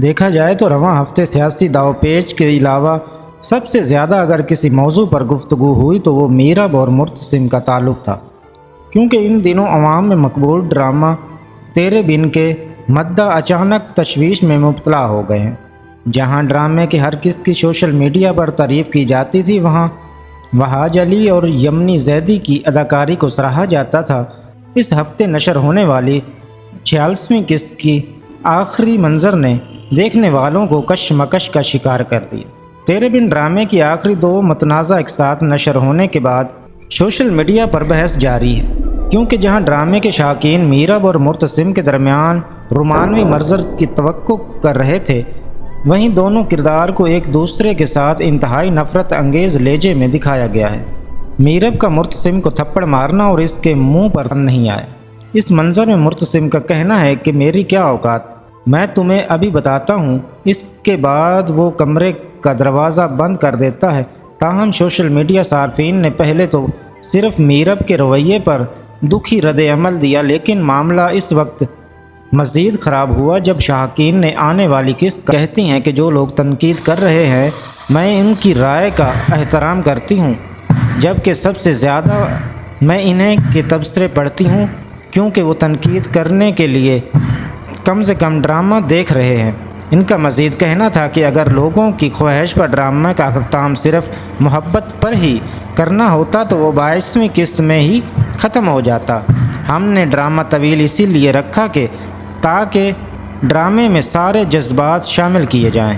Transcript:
دیکھا جائے تو رواں ہفتے سیاسی داؤ پیچ کے علاوہ سب سے زیادہ اگر کسی موضوع پر گفتگو ہوئی تو وہ میرب اور مرتسم کا تعلق تھا، کیونکہ ان دنوں عوام میں مقبول ڈرامہ تیرے بن کے مداح اچانک تشویش میں مبتلا ہو گئے ہیں۔ جہاں ڈرامے کی ہر قسط کی سوشل میڈیا پر تعریف کی جاتی تھی، وہاں وہاج علی اور یمنی زیدی کی اداکاری کو سراہا جاتا تھا۔ اس ہفتے نشر ہونے والی 46ویں قسط کی آخری منظر نے دیکھنے والوں کو کشمکش کا شکار کر دیا۔ تیرے بن ڈرامے کی آخری 2 متنازع ایک ساتھ نشر ہونے کے بعد سوشل میڈیا پر بحث جاری ہے، کیونکہ جہاں ڈرامے کے شائقین میرب اور مرتسم کے درمیان رومانوی منظر کی توقع کر رہے تھے، وہیں دونوں کردار کو ایک دوسرے کے ساتھ انتہائی نفرت انگیز لہجے میں دکھایا گیا ہے۔ میرب کا مرتسم کو تھپڑ مارنا اور اس کے منہ پر نہیں آیا۔ اس منظر میں مرتسم کا کہنا ہے کہ میری کیا اوقات، میں تمہیں ابھی بتاتا ہوں۔ اس کے بعد وہ کمرے کا دروازہ بند کر دیتا ہے۔ تاہم سوشل میڈیا صارفین نے پہلے تو صرف میرب کے رویے پر دکھی رد عمل دیا، لیکن معاملہ اس وقت مزید خراب ہوا جب شائقین نے آنے والی قسط کہتی ہیں کہ جو لوگ تنقید کر رہے ہیں میں ان کی رائے کا احترام کرتی ہوں، جبکہ سب سے زیادہ میں انہیں کے تبصرے پڑھتی ہوں، کیونکہ وہ تنقید کرنے کے لیے کم سے کم ڈرامہ دیکھ رہے ہیں۔ ان کا مزید کہنا تھا کہ اگر لوگوں کی خواہش پر ڈرامہ کا اختتام صرف محبت پر ہی کرنا ہوتا تو وہ 22ویں قسط میں ہی ختم ہو جاتا۔ ہم نے ڈرامہ طویل اسی لیے رکھا کہ تاکہ ڈرامے میں سارے جذبات شامل کیے جائیں۔